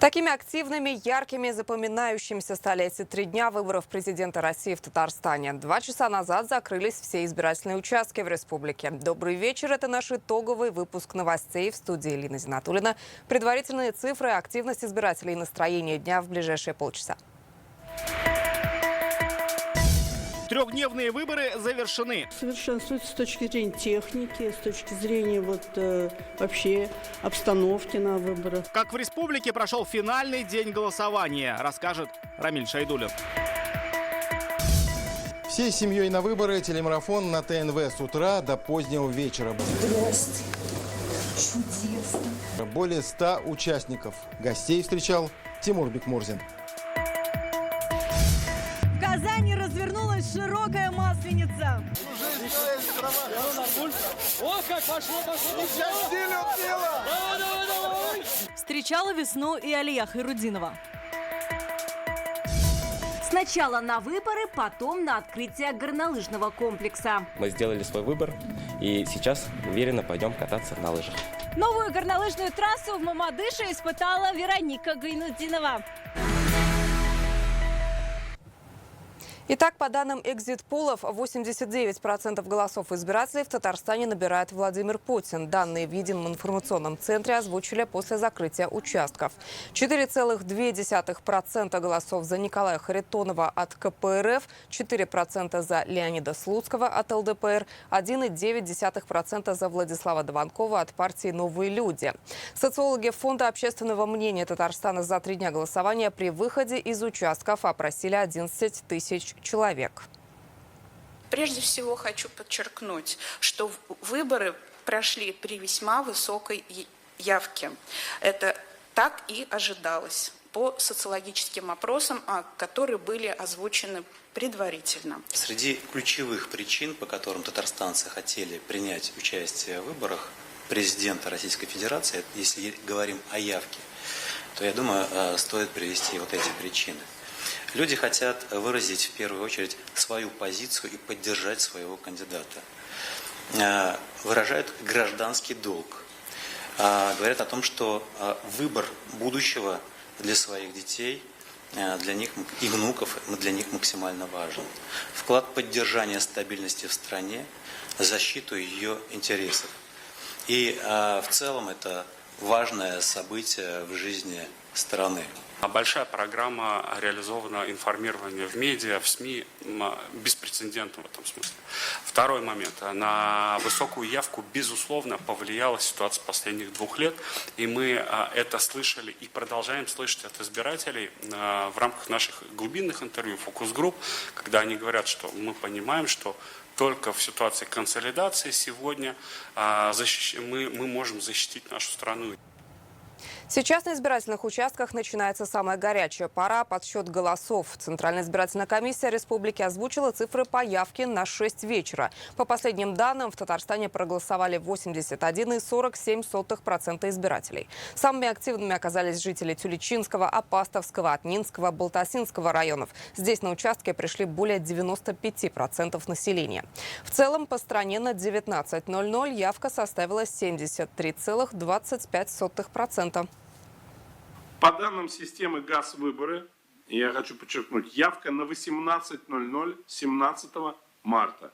Такими активными, яркими, запоминающимися стали эти 3 дня выборов президента России в Татарстане. 2 часа назад закрылись все избирательные участки в республике. Добрый вечер. Это наш итоговый выпуск новостей в студии Лина Зинатуллина. Предварительные цифры, активность избирателей и настроение дня в ближайшие полчаса. Трехдневные выборы завершены. Совершенствуется с точки зрения техники, с точки зрения вообще обстановки на выборах. Как в республике прошел финальный день голосования, расскажет Рамиль Шайдуллин. Всей семьей на выборы, телемарафон на ТНВ с утра до позднего вечера. Здрасте. Чудесно. Более 100 участников. Гостей встречал Тимур Бекмурзин. В Казани развернулась широкая масленица. О, как пошло! Встречала весну и Алия Хайрудинова. Сначала на выборы, потом на открытие горнолыжного комплекса. Мы сделали свой выбор и сейчас уверенно пойдем кататься на лыжах. Новую горнолыжную трассу в Мамадыше испытала Вероника Гайнутдинова. Итак, по данным экзит-полов, 89% голосов избирателей в Татарстане набирает Владимир Путин. Данные в едином информационном центре озвучили после закрытия участков. 4,2% голосов за Николая Харитонова от КПРФ, 4% за Леонида Слуцкого от ЛДПР, 1,9% за Владислава Дованкова от партии «Новые люди». Социологи Фонда общественного мнения Татарстана за 3 дня голосования при выходе из участков опросили 11 тысяч человек. Прежде всего хочу подчеркнуть, что выборы прошли при весьма высокой явке. Это так и ожидалось по социологическим опросам, которые были озвучены предварительно. Среди ключевых причин, по которым татарстанцы хотели принять участие в выборах президента Российской Федерации, если говорим о явке, то, я думаю, стоит привести вот эти причины. Люди хотят выразить в первую очередь свою позицию и поддержать своего кандидата. Выражают гражданский долг. Говорят о том, что выбор будущего для своих детей, для них и внуков для них максимально важен. Вклад поддержания стабильности в стране, защиту ее интересов. И в целом это важное событие в жизни страны. Большая программа реализована информирования в медиа, в СМИ, беспрецедентно в этом смысле. Второй момент. На высокую явку, безусловно, повлияла ситуация последних 2 лет. И мы это слышали и продолжаем слышать от избирателей в рамках наших глубинных интервью, фокус-групп, когда они говорят, что мы понимаем, что только в ситуации консолидации сегодня мы можем защитить нашу страну. Сейчас на избирательных участках начинается самая горячая пора – подсчет голосов. Центральная избирательная комиссия республики озвучила цифры по явке на 6 вечера. По последним данным, в Татарстане проголосовали 81,47% избирателей. Самыми активными оказались жители Тюлечинского, Апастовского, Атнинского, Балтасинского районов. Здесь на участке пришли более 95% населения. В целом по стране на 19:00 явка составила 73,25%. По данным системы ГАЗ-выборы, я хочу подчеркнуть, явка на 18:00 17 марта.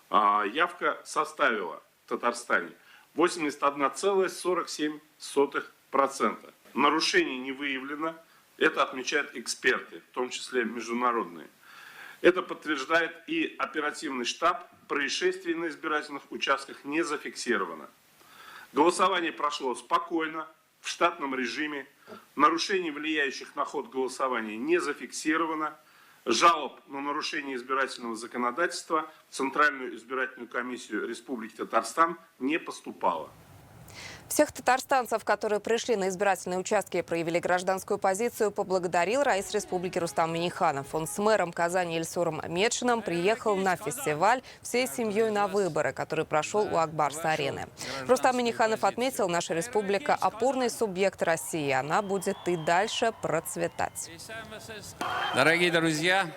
Явка составила в Татарстане 81,47%. Нарушений не выявлено, это отмечают эксперты, в том числе международные. Это подтверждает и оперативный штаб, происшествий на избирательных участках не зафиксировано. Голосование прошло спокойно, в штатном режиме. Нарушений, влияющих на ход голосования, не зафиксировано. Жалоб на нарушение избирательного законодательства в Центральную избирательную комиссию Республики Татарстан не поступало. Всех татарстанцев, которые пришли на избирательные участки и проявили гражданскую позицию, поблагодарил раис республики Рустам Минниханов. Он с мэром Казани Ильсуром Медшиным приехал на фестиваль всей семьей на выборы, который прошел у Акбарс-арены. Рустам Минниханов отметил, наша республика – опорный субъект России. Она будет и дальше процветать. Дорогие друзья,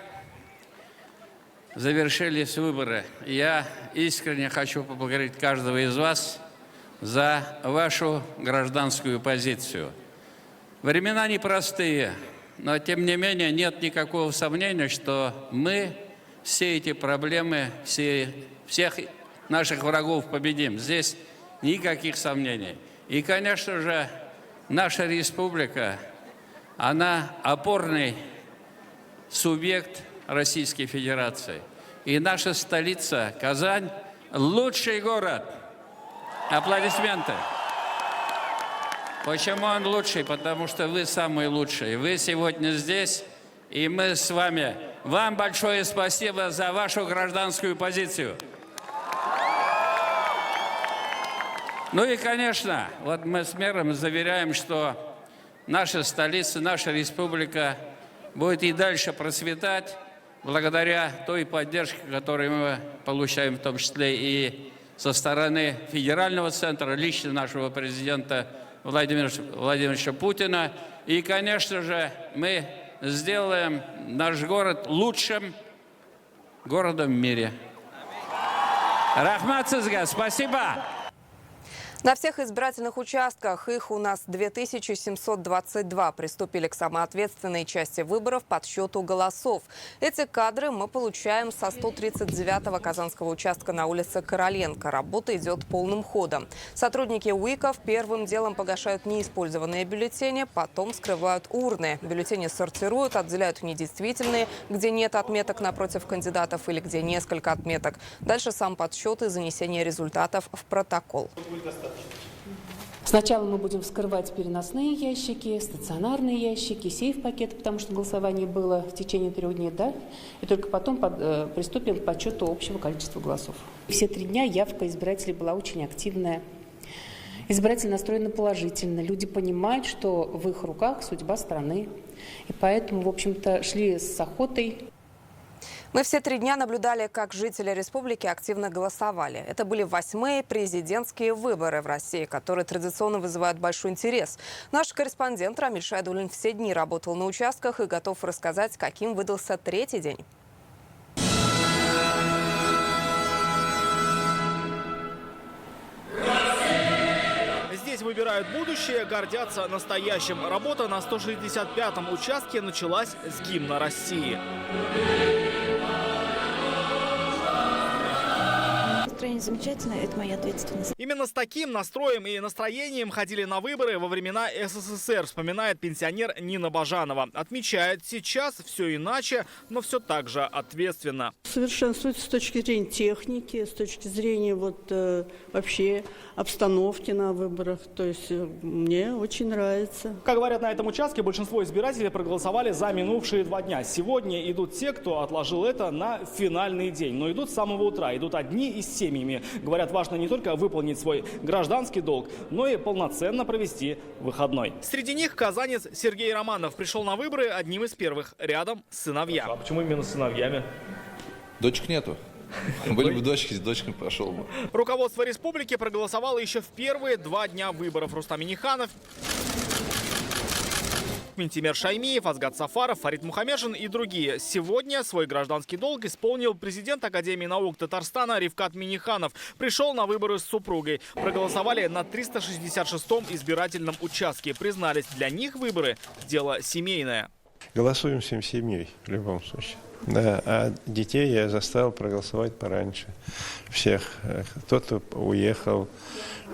завершились выборы. Я искренне хочу поблагодарить каждого из вас за вашу гражданскую позицию. Времена непростые, но тем не менее нет никакого сомнения, что мы все эти проблемы, всех наших врагов победим. Здесь никаких сомнений. И, конечно же, наша республика, она опорный субъект Российской Федерации. И наша столица, Казань, лучший город. Аплодисменты. Почему он лучший? Потому что вы самые лучшие. Вы сегодня здесь, и мы с вами. Вам большое спасибо за вашу гражданскую позицию. Ну и, конечно, вот мы с мэром заверяем, что наша столица, наша республика будет и дальше процветать благодаря той поддержке, которую мы получаем, в том числе и со стороны федерального центра, лично нашего президента Владимира Владимировича Путина. И, конечно же, мы сделаем наш город лучшим городом в мире. Рахмат сизга, спасибо! На всех избирательных участках, их у нас 2722, приступили к самоответственной части выборов подсчету голосов. Эти кадры мы получаем со 139-го казанского участка на улице Короленко. Работа идет полным ходом. Сотрудники УИКов первым делом погашают неиспользованные бюллетени, потом скрывают урны. Бюллетени сортируют, отделяют недействительные, где нет отметок напротив кандидатов или где несколько отметок. Дальше сам подсчет и занесение результатов в протокол. Сначала мы будем вскрывать переносные ящики, стационарные ящики, сейф-пакеты, потому что голосование было в течение 3 дней, да? И только потом приступим к подсчету общего количества голосов. Все 3 дня явка избирателей была очень активная. Избиратели настроены положительно. Люди понимают, что в их руках судьба страны. И поэтому, в общем-то, шли с охотой. Мы все 3 дня наблюдали, как жители республики активно голосовали. Это были 8-е президентские выборы в России, которые традиционно вызывают большой интерес. Наш корреспондент Рамиль Шайдуллин все дни работал на участках и готов рассказать, каким выдался 3-й день. Здесь выбирают будущее, гордятся настоящим. Работа на 165-м участке началась с гимна России. Настроение замечательное, это моя ответственность. Именно с таким настроем и настроением ходили на выборы во времена СССР, вспоминает пенсионер Нина Бажанова. Отмечает, сейчас все иначе, но все так же ответственно. Совершенствуется с точки зрения техники, с точки зрения вообще обстановки на выборах. То есть мне очень нравится. Как говорят на этом участке, большинство избирателей проголосовали за минувшие 2 дня. Сегодня идут те, кто отложил это на финальный день. Но идут с самого утра, идут одни и с семьями. Говорят, важно не только выполнить свой гражданский долг, но и полноценно провести выходной. Среди них казанец Сергей Романов пришел на выборы одним из первых, рядом с сыновьями. А почему именно с сыновьями? Дочек нету. Были бы дочки, с дочками прошел бы. Руководство республики проголосовало еще в первые 2 дня выборов. Рустам Минниханов, Минтимер Шаймиев, Азгат Сафаров, Фарид Мухаммеджин и другие. Сегодня свой гражданский долг исполнил президент Академии наук Татарстана Ривкат Минниханов. Пришел на выборы с супругой. Проголосовали на 366-м избирательном участке. Признались, для них выборы – дело семейное. Голосуем всем семьей в любом случае. Да, а детей я заставил проголосовать пораньше всех. Кто-то уехал.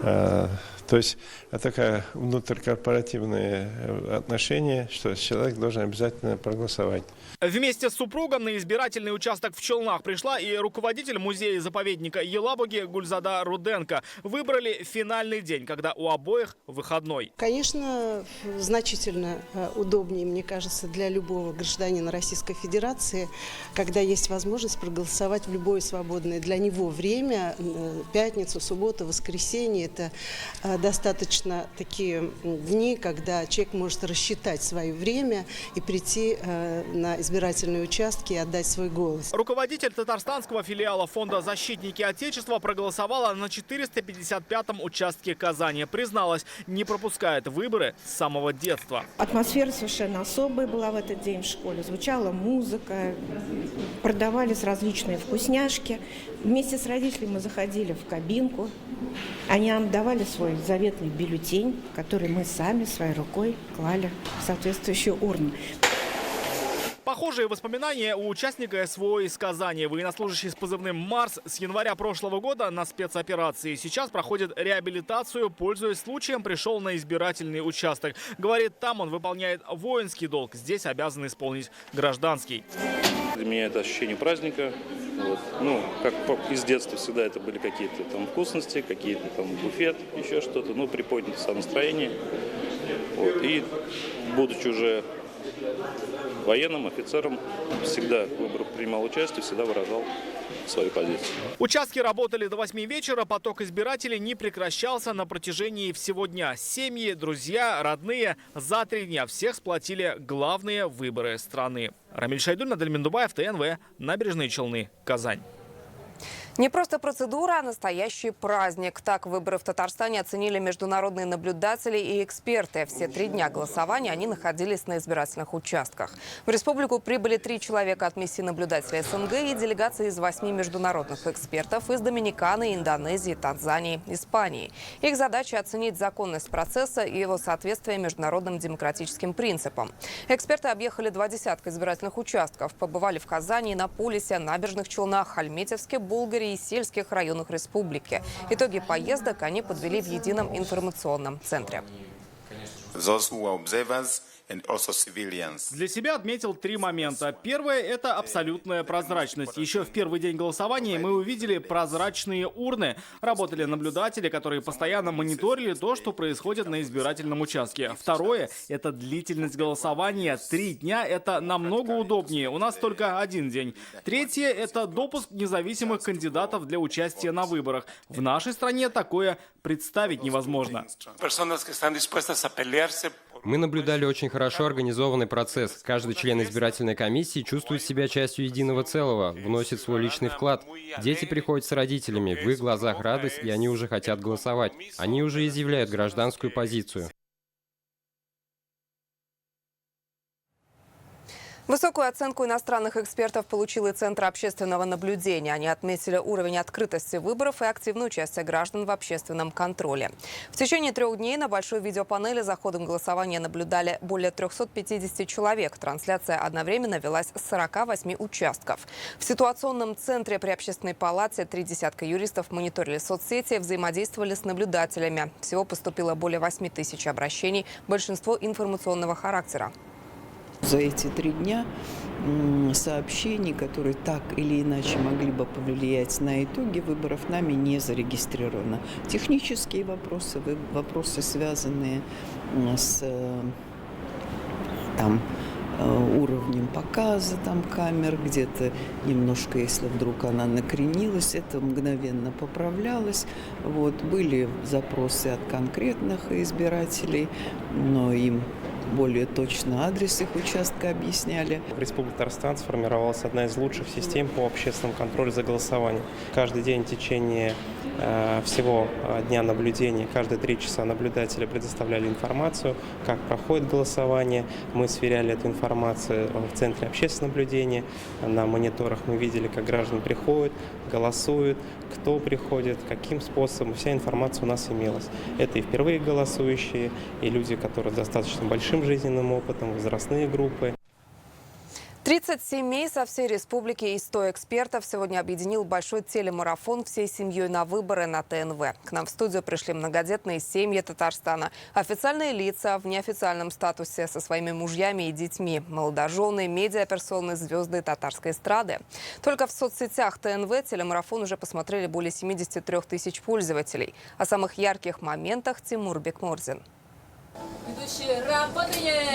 То есть это такое внутрикорпоративное отношение, что человек должен обязательно проголосовать. Вместе с супругом на избирательный участок в Челнах пришла и руководитель музея-заповедника Елабуги Гульзада Руденко. Выбрали финальный день, когда у обоих выходной. Конечно, значительно удобнее, мне кажется, для любого гражданина Российской Федерации, когда есть возможность проголосовать в любое свободное для него время, пятницу, субботу, воскресенье. Это достаточно такие дни, когда человек может рассчитать свое время и прийти на избирательные участки и отдать свой голос. Руководитель татарстанского филиала фонда «Защитники Отечества» проголосовала на 455-м участке Казани. Призналась, не пропускает выборы с самого детства. Атмосфера совершенно особая была в этот день в школе. Звучала музыка, продавались различные вкусняшки. Вместе с родителями мы заходили в кабинку. Они нам давали свой заветный бюллетень, который мы сами своей рукой клали в соответствующую урну. Похожие воспоминания у участника СВО из Казани. Военнослужащий с позывным «Марс» с января прошлого года на спецоперации. Сейчас проходит реабилитацию. Пользуясь случаем, пришел на избирательный участок. Говорит, там он выполняет воинский долг. Здесь обязан исполнить гражданский. Для меня это ощущение праздника. Вот. Ну, как из детства всегда это были какие-то там вкусности, какие-то там буфет, еще что-то. Ну, приподнятое настроение. Вот. И будучи уже военным офицером, всегда в выборах принимал участие, всегда выражал свою позицию. Участки работали до 8 вечера, поток избирателей не прекращался на протяжении всего дня. Семьи, друзья, родные за 3 дня всех сплотили главные выборы страны. Рамиль Шайдуллин, Адель Мендубаев, ТНВ, Набережные Челны, Казань. Не просто процедура, а настоящий праздник. Так выборы в Татарстане оценили международные наблюдатели и эксперты. Все 3 дня голосования они находились на избирательных участках. В республику прибыли 3 человека от миссии наблюдателей СНГ и делегации из 8 международных экспертов из Доминиканы, Индонезии, Танзании, Испании. Их задача оценить законность процесса и его соответствие международным демократическим принципам. Эксперты объехали 20 избирательных участков, побывали в Казани, на Полисе, Набережных Челнах, Альметьевске, Болгаре и сельских районах республики. Итоги поездок они подвели в едином информационном центре. Для себя отметил 3 момента. Первое – это абсолютная прозрачность. Еще в первый день голосования мы увидели прозрачные урны. Работали наблюдатели, которые постоянно мониторили то, что происходит на избирательном участке. Второе – это длительность голосования. 3 дня – это намного удобнее. У нас только 1 день. Третье – это допуск независимых кандидатов для участия на выборах. В нашей стране такое представить невозможно. Мы наблюдали очень хорошо организованный процесс. Каждый член избирательной комиссии чувствует себя частью единого целого, вносит свой личный вклад. Дети приходят с родителями, в их глазах радость, и они уже хотят голосовать. Они уже изъявляют гражданскую позицию. Высокую оценку иностранных экспертов получил и Центр общественного наблюдения. Они отметили уровень открытости выборов и активное участие граждан в общественном контроле. В течение 3 дней на большой видеопанели за ходом голосования наблюдали более 350 человек. Трансляция одновременно велась с 48 участков. В ситуационном центре при Общественной палате 3 десятка юристов мониторили соцсети, взаимодействовали с наблюдателями. Всего поступило более 8 тысяч обращений, большинство информационного характера. За эти 3 дня сообщений, которые так или иначе могли бы повлиять на итоги выборов, нами не зарегистрировано. Технические вопросы, вопросы, связанные с уровнем показа камер, где-то немножко, если вдруг она накренилась, это мгновенно поправлялось. Были запросы от конкретных избирателей, но им более точно адрес их участка объясняли. В Республике Татарстан сформировалась одна из лучших систем по общественному контролю за голосованием. Каждый день в течение всего дня наблюдения, каждые 3 часа наблюдатели предоставляли информацию, как проходит голосование. Мы сверяли эту информацию в Центре общественного наблюдения. На мониторах мы видели, как граждане приходят, голосуют, кто приходит, каким способом. Вся информация у нас имелась. Это и впервые голосующие, и люди, которые с достаточно большим жизненным опытом, возрастные группы. 30 семей со всей республики и 100 экспертов сегодня объединил большой телемарафон всей семьей на выборы на ТНВ. К нам в студию пришли многодетные семьи Татарстана, официальные лица в неофициальном статусе со своими мужьями и детьми, молодожены, медиаперсоны, звезды татарской эстрады. Только в соцсетях ТНВ телемарафон уже посмотрели более 73 тысяч пользователей. О самых ярких моментах Тимур Бекмурзин.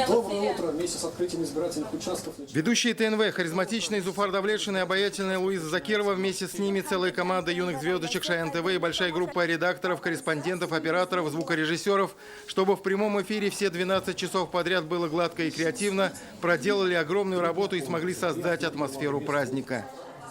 Доброе утро. Вместе с открытием избирательных участков. Ведущие ТНВ, харизматичный Зуфар Давлетшин и обаятельная Луиза Закирова. Вместе с ними целая команда юных звездочек Шаян ТВ и большая группа редакторов, корреспондентов, операторов, звукорежиссеров. Чтобы в прямом эфире все 12 часов подряд было гладко и креативно, проделали огромную работу и смогли создать атмосферу праздника.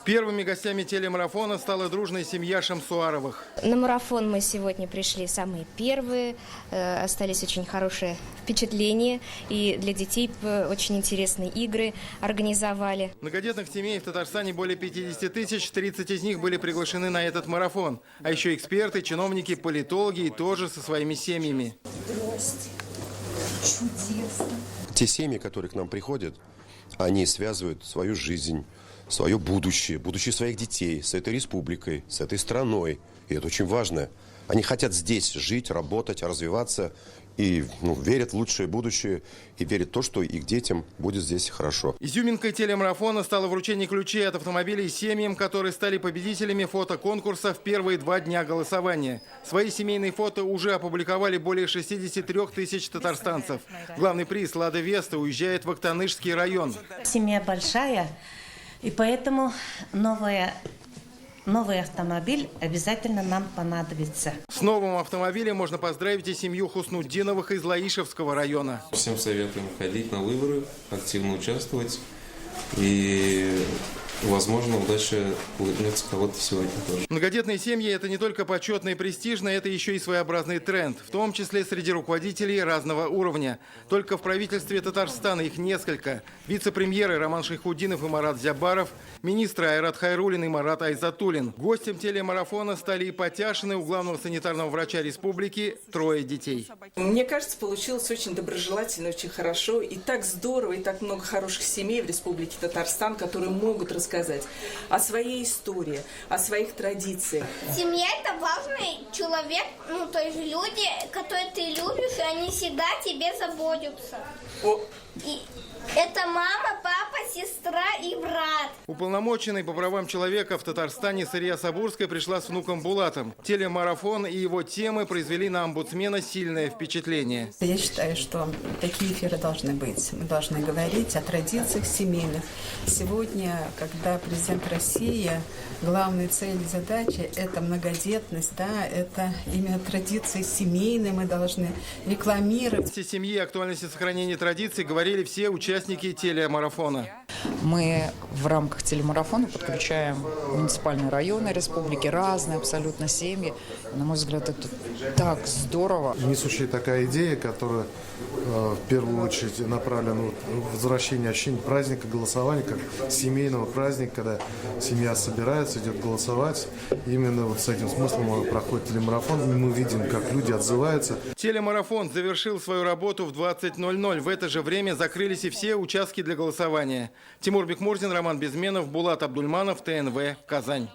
Первыми гостями телемарафона стала дружная семья Шамсуаровых. На марафон мы сегодня пришли самые первые. Остались очень хорошие впечатления. И для детей очень интересные игры организовали. Многодетных семей в Татарстане более 50 тысяч, 30 из них были приглашены на этот марафон. А еще эксперты, чиновники, политологи и тоже со своими семьями. Здрасте. Чудесно. Те семьи, которые к нам приходят, они связывают свою жизнь, свое будущее, будущее своих детей с этой республикой, с этой страной. И это очень важно. Они хотят здесь жить, работать, развиваться и верят в лучшее будущее и верят в то, что их детям будет здесь хорошо. Изюминкой телемарафона стало вручение ключей от автомобилей семьям, которые стали победителями фотоконкурса в первые 2 дня голосования. Свои семейные фото уже опубликовали более 63 тысяч татарстанцев. Главный приз «Лада Веста» уезжает в Актанышский район. Семья большая, и поэтому новый автомобиль обязательно нам понадобится. С новым автомобилем можно поздравить и семью Хуснутдиновых из Лаишевского района. Всем советуем ходить на выборы, активно участвовать. И, возможно, удача улыбнется кого-то сегодня тоже. Многодетные семьи – это не только почетно и престижно, это еще и своеобразный тренд, в том числе среди руководителей разного уровня. Только в правительстве Татарстана их несколько. Вице-премьеры Роман Шайхутдинов и Марат Зябаров, министры Айрат Хайруллин и Марат Айзатуллин. Гостем телемарафона стали и Потяшины, у главного санитарного врача республики 3 детей. Мне кажется, получилось очень доброжелательно, очень хорошо. И так здорово, и так много хороших семей в республике Татарстан, которые могут рассказать о своей истории, о своих традициях. Семья – это важный человек, то есть люди, которые ты любишь, и они всегда о тебе заботятся. И это мама, папа, сестра и брат. Уполномоченный по правам человека в Татарстане Сырья Сабурская пришла с внуком Булатом. Телемарафон и его темы произвели на омбудсмена сильное впечатление. Я считаю, что такие эфиры должны быть. Мы должны говорить о традициях семейных. Сегодня, когда президент России, главная цель и задача – это многодетность, это именно традиции семейные мы должны рекламировать. Все семьи и актуальности сохранения традиций говорили все участники телемарафона. Мы в рамках телемарафона подключаем муниципальные районы республики, разные абсолютно семьи. На мой взгляд, это так здорово. Несущая такая идея, которая в первую очередь направлена на возвращение ощущения праздника, голосования, как семейного праздника, когда семья собирается, идет голосовать. Именно с этим смыслом проходит телемарафон, и мы видим, как люди отзываются. Телемарафон завершил свою работу в 20:00. В это же время закрылись и все участки для голосования. Тимур Бекмурзин, Роман Безменов, Булат Абдульманов, ТНВ, Казань.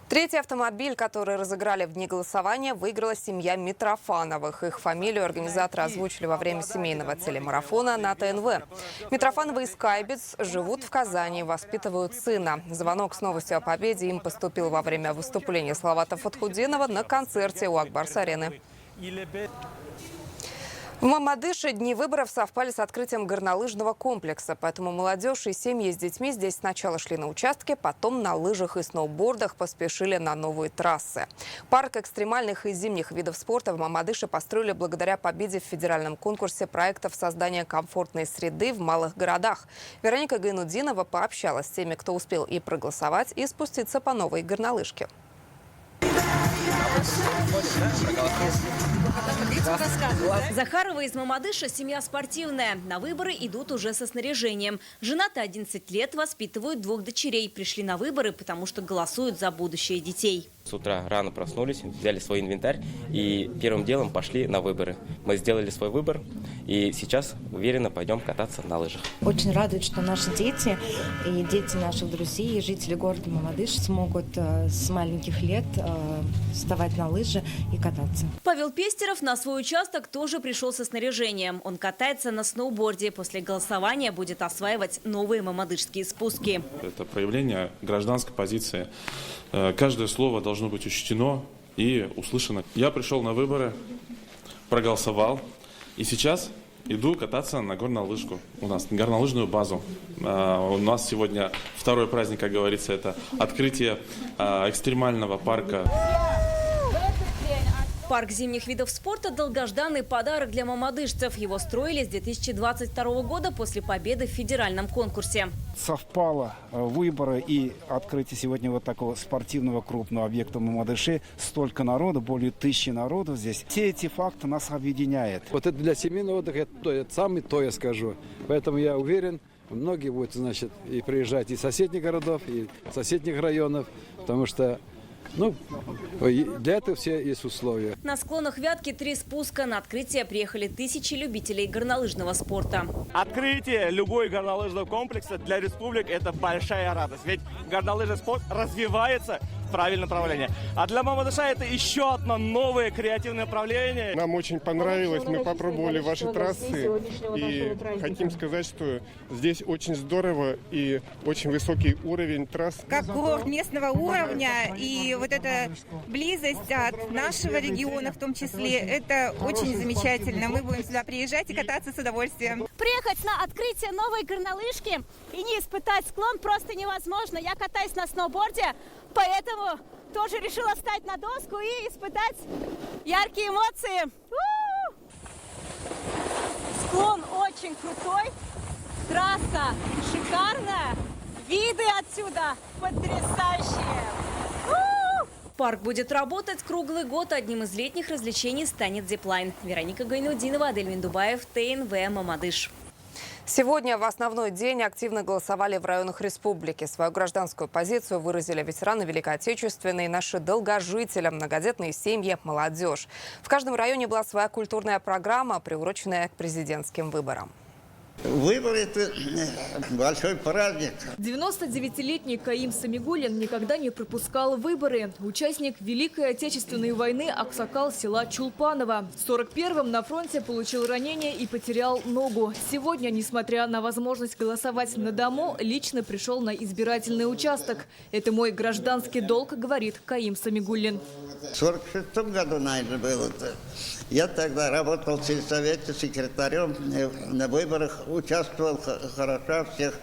3-й автомобиль, который разыграли в дни голосования, выиграла семья Митрофановых. Их фамилию организаторы озвучили во время семейного телемарафона на ТНВ. Митрофановы из Кайбец живут в Казани, воспитывают сына. Звонок с новостью о победе им поступил во время выступления Салавата Фатхудинова на концерте у Акбарс-арены. В Мамадыше дни выборов совпали с открытием горнолыжного комплекса, поэтому молодежь и семьи с детьми здесь сначала шли на участке, потом на лыжах и сноубордах поспешили на новые трассы. Парк экстремальных и зимних видов спорта в Мамадыше построили благодаря победе в федеральном конкурсе проектов создания комфортной среды в малых городах. Вероника Гайнуддинова пообщалась с теми, кто успел и проголосовать, и спуститься по новой горнолыжке. Захарова из Мамадыша, семья спортивная. На выборы идут уже со снаряжением. Женаты 11 лет, воспитывают 2 дочерей. Пришли на выборы, потому что голосуют за будущее детей. С утра рано проснулись, взяли свой инвентарь и первым делом пошли на выборы. Мы сделали свой выбор и сейчас уверенно пойдем кататься на лыжах. Очень радует, что наши дети и дети наших друзей, и жители города Мамадыш смогут с маленьких лет вставать на лыжи и кататься. Павел Пестеров на свой участок тоже пришел со снаряжением. Он катается на сноуборде. После голосования будет осваивать новые мамадышские спуски. Это проявление гражданской позиции. Каждое слово должно быть учтено и услышано. Я пришел на выборы, проголосовал и сейчас иду кататься на горнолыжку. У нас на горнолыжную базу. У нас сегодня второй праздник, как говорится, это открытие экстремального парка. Парк зимних видов спорта – долгожданный подарок для мамадышцев. Его строили с 2022 года после победы в федеральном конкурсе. Совпало выборы и открытие сегодня вот такого спортивного крупного объекта в Мамадыше. Столько народу, более 1000 народу здесь. Все эти факты нас объединяют. Вот это для семейного отдыха, это самое то, я скажу. Поэтому я уверен, многие будут, значит, и приезжать из соседних городов, и соседних районов, потому что для этого все есть условия. На склонах Вятки 3 спуска. На открытие приехали тысячи любителей горнолыжного спорта. Открытие любой горнолыжного комплекса для республик – это большая радость. Ведь горнолыжный спорт развивается в правильном направлении. А для Мамадыша это еще одно новое креативное направление. Нам очень понравилось. Мы попробовали ваши трассы. И хотим сказать, что здесь очень здорово и очень высокий уровень трасс. Как курорт местного уровня и вот эта близость от нашего региона в том числе, это очень замечательно. Мы будем сюда приезжать и кататься с удовольствием. Приехать на открытие новой горнолыжки и не испытать склон просто невозможно. Я катаюсь на сноуборде, поэтому тоже решила встать на доску и испытать яркие эмоции. Склон очень крутой, трасса шикарная, виды отсюда потрясающие. Парк будет работать круглый год. Одним из летних развлечений станет зиплайн. Вероника Гайнудинова, Адельмин Дубаев, ТНВ, Мамадыш. Сегодня в основной день активно голосовали в районах республики. Свою гражданскую позицию выразили ветераны Великой Отечественной, наши долгожители, многодетные семьи, молодежь. В каждом районе была своя культурная программа, приуроченная к президентским выборам. Выборы – это большой праздник. 99-летний Каим Самигуллин никогда не пропускал выборы. Участник Великой Отечественной войны, аксакал села Чулпаново. В 41-м на фронте получил ранение и потерял ногу. Сегодня, несмотря на возможность голосовать на дому, лично пришел на избирательный участок. Это мой гражданский долг, говорит Каим Самигуллин. В 46-м году, наверное, было-то. Я тогда работал в сельсовете секретарем, на выборах участвовал хорошо, всех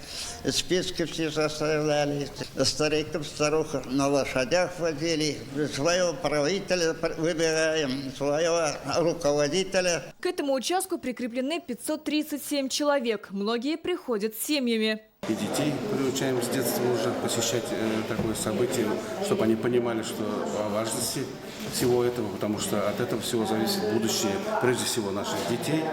списки все составляли, стариков, старух на лошадях водили, своего правителя выбираем, своего руководителя. К этому участку прикреплены 537 человек. Многие приходят с семьями. И детей приучаем с детства уже посещать такое событие, чтобы они понимали, что о важности всего этого, потому что от этого всего зависит будущее, прежде всего, наших детей.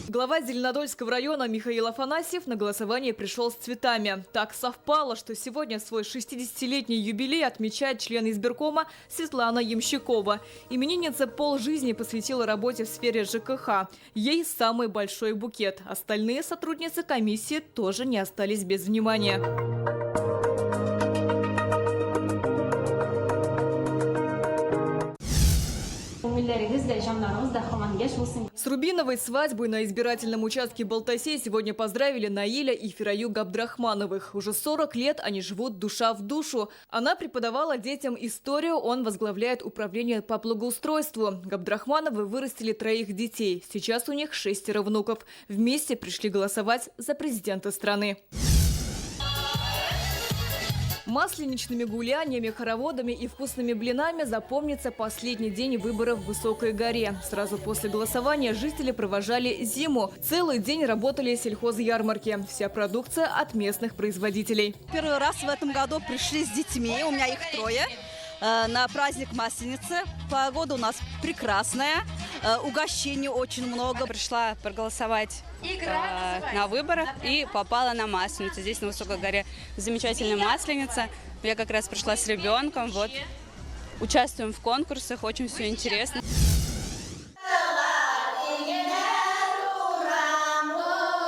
Глава Зеленодольского района Михаил Афанасьев на голосование пришел с цветами. Так совпало, что сегодня свой 60-летний юбилей отмечает член избиркома Светлана Ямщикова. Именинница полжизни посвятила работе в сфере ЖКХ. Ей самый большой букет. Остальные сотрудницы комиссии тоже не остались без внимания. С рубиновой свадьбой на избирательном участке Балтасей сегодня поздравили Наиля и Фираю Габдрахмановых. Уже 40 лет они живут душа в душу. Она преподавала детям историю, он возглавляет управление по благоустройству. Габдрахмановы вырастили 3 детей. Сейчас у них 6 внуков. Вместе пришли голосовать за президента страны. Масленичными гуляниями, хороводами и вкусными блинами запомнится последний день выборов в Высокой горе. Сразу после голосования жители провожали зиму. Целый день работали сельхозярмарки. Вся продукция от местных производителей. Первый раз в этом году пришли с детьми, у меня их 3, на праздник Масленицы. Погода у нас прекрасная, угощений очень много. Пришла проголосовать на выборах и попала на Масленицу. Здесь на Высокой горе замечательная Масленица. Я как раз пришла с ребенком, вот, участвуем в конкурсах, очень все интересно.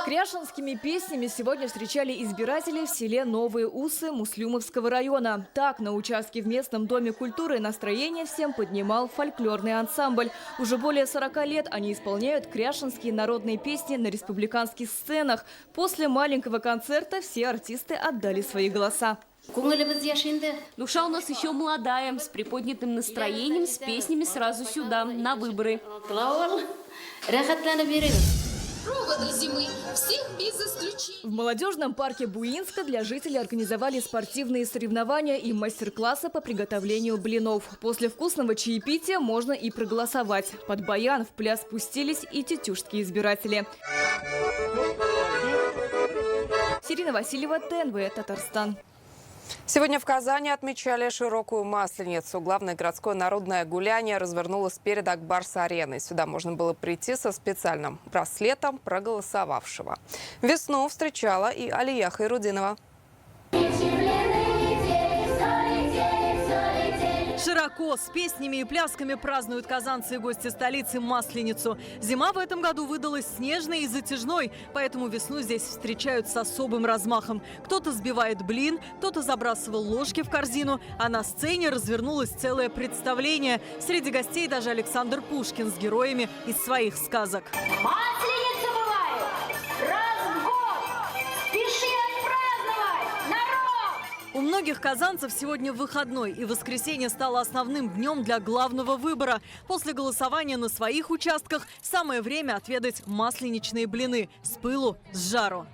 Кряшинскими песнями сегодня встречали избирателей в селе Новые Усы Муслюмовского района. Так, на участке в местном доме культуры настроение всем поднимал фольклорный ансамбль. Уже более 40 лет они исполняют кряшинские народные песни на республиканских сценах. После маленького концерта все артисты отдали свои голоса. Душа у нас еще молодая, с приподнятым настроением, с песнями сразу сюда, на выборы. Проводы зимы мы, всех без исключения. В молодежном парке Буинска для жителей организовали спортивные соревнования и мастер-классы по приготовлению блинов. После вкусного чаепития можно и проголосовать. Под баян в пляс спустились и тетюшские избиратели. Ирина Васильева, ТНВ, Татарстан. Сегодня в Казани отмечали широкую Масленицу. Главное городское народное гуляние развернулось перед Акбарс-ареной. Сюда можно было прийти со специальным браслетом проголосовавшего. Весну встречала и Алия Хайрудинова. Широко, с песнями и плясками празднуют казанцы и гости столицы Масленицу. Зима в этом году выдалась снежной и затяжной, поэтому весну здесь встречают с особым размахом. Кто-то сбивает блин, кто-то забрасывал ложки в корзину, а на сцене развернулось целое представление. Среди гостей даже Александр Пушкин с героями из своих сказок. Масленица бывает раз в год. Спеши отпраздновать, народ! У многих казанцев сегодня выходной, и воскресенье стало основным днем для главного выбора. После голосования на своих участках самое время отведать масленичные блины с пылу, с жару.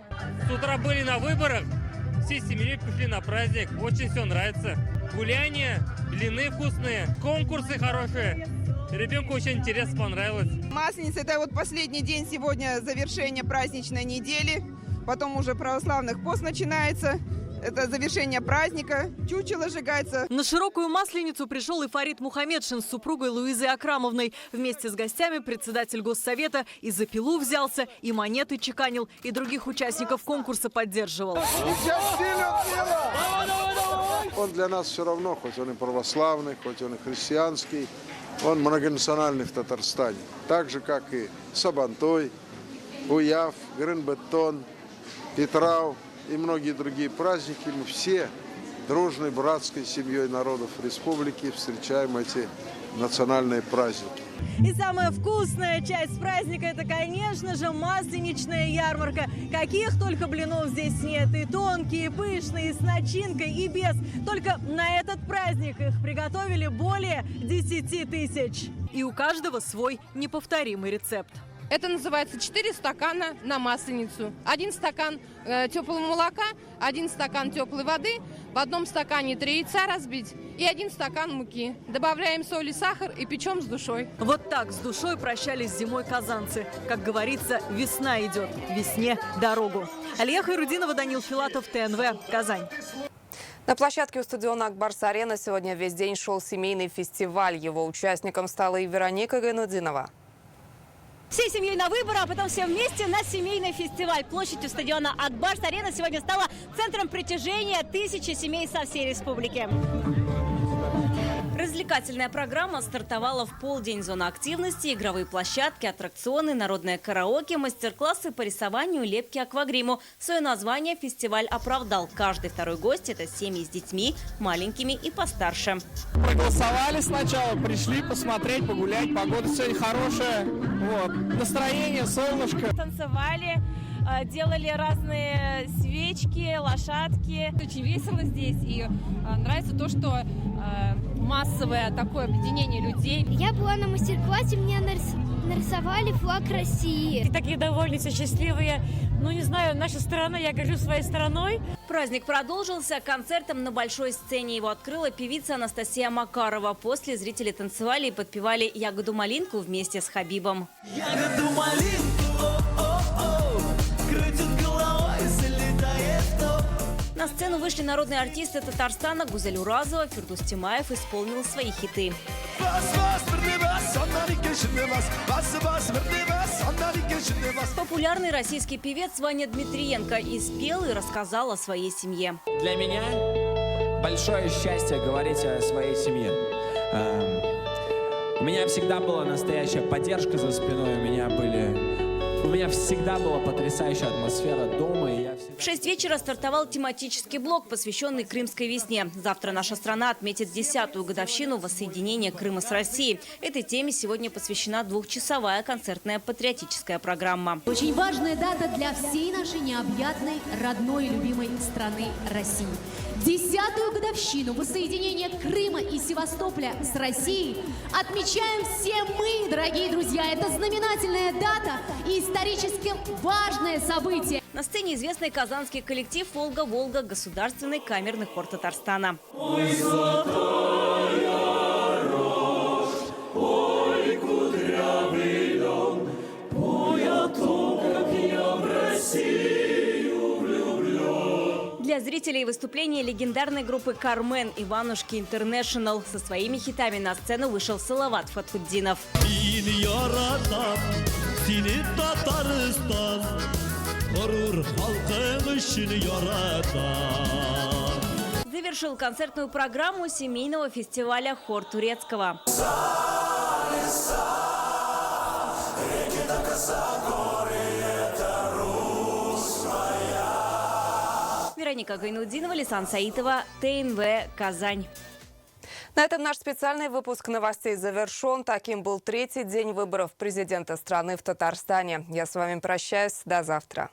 С утра были на выборах, всей семьей пришли на праздник, очень все нравится. Гуляние, блины вкусные, конкурсы хорошие. Ребенку очень интересно, понравилось. Масленица – это вот последний день сегодня завершения праздничной недели. Потом уже православных пост начинается. Это завершение праздника, чучело сжигается. На широкую Масленицу пришел и Фарид Мухаммедшин с супругой Луизой Акрамовной. Вместе с гостями председатель Госсовета и за пилу взялся, и монеты чеканил, и других участников конкурса поддерживал. Он для нас все равно, хоть он и православный, хоть он и христианский, он многонациональный в Татарстане. Так же, как и Сабантой, Уяв, Гринбеттон, Петрау и многие другие праздники. Мы все дружной братской семьей народов республики встречаем эти национальные праздники. И самая вкусная часть праздника – это, конечно же, масленичная ярмарка. Каких только блинов здесь нет. И тонкие, и пышные, и с начинкой, и без. Только на этот праздник их приготовили более 10 тысяч. И у каждого свой неповторимый рецепт. Это называется 4 стакана на масленицу. 1 стакан теплого молока, 1 стакан теплой воды, в одном стакане 3 яйца разбить и 1 стакан муки. Добавляем соль и сахар и печем с душой. Вот так с душой прощались с зимой казанцы. Как говорится, весна идет, весне дорогу. Алия Хайрудинова, Данил Филатов, ТНВ, Казань. На площадке у стадиона Акбарс-арена сегодня весь день шел семейный фестиваль. Его участником стала и Вероника Гайнудинова. Всей семьей на выборы, а потом все вместе на семейный фестиваль. Площадь у стадиона Акбарс-арена сегодня стала центром притяжения тысячи семей со всей республики. Развлекательная программа стартовала в полдень. Зона активности, игровые площадки, аттракционы, народное караоке, мастер-классы по рисованию, лепке, аквагриму. Свое название фестиваль оправдал. Каждый второй гость – это семьи с детьми, маленькими и постарше. Проголосовали сначала, пришли посмотреть, погулять. Погода сегодня хорошая. Вот. Настроение, солнышко. Танцевали, делали разные свечки, лошадки. Очень весело здесь, и нравится то, что массовое такое объединение людей. Я была на мастер-классе, мне нарисовали флаг России. И такие довольны, все счастливые. Ну, не знаю, наша страна, я горжусь своей страной. Праздник продолжился концертом на большой сцене. Его открыла певица Анастасия Макарова. После зрители танцевали и подпевали «Ягоду малинку» вместе с Хабибом. Ягоду малинку, крутит головой, залетает топ. На сцену вышли народные артисты Татарстана. Гузель Уразова, Фирдус Тимаев исполнил свои хиты. Популярный российский певец Ваня Дмитриенко и спел, и рассказал о своей семье. Для меня большое счастье говорить о своей семье. У меня всегда была настоящая поддержка за спиной, у меня всегда была потрясающая атмосфера дома. В 6 вечера стартовал тематический блок, посвященный Крымской весне. Завтра наша страна отметит 10-ю годовщину воссоединения Крыма с Россией. Этой теме сегодня посвящена 2-часовая концертная патриотическая программа. Очень важная дата для всей нашей необъятной, родной и любимой страны России. 10-ю годовщину воссоединения Крыма и Севастополя с Россией отмечаем все мы, дорогие друзья. Это знаменательная дата и исторически важное событие. На сцене известный казанский коллектив «Волга-Волга» – Государственный камерный хор Татарстана. Для зрителей выступления легендарной группы «Кармен» Иванушки Интернешнл. Со своими хитами на сцену вышел Салават Фатхуддинов. Завершил концертную программу семейного фестиваля «Хор турецкого». Вероника Гайнудинова, Лисан Саитова, ТНВ, Казань. На этом наш специальный выпуск новостей завершен. Таким был третий день выборов президента страны в Татарстане. Я с вами прощаюсь. До завтра.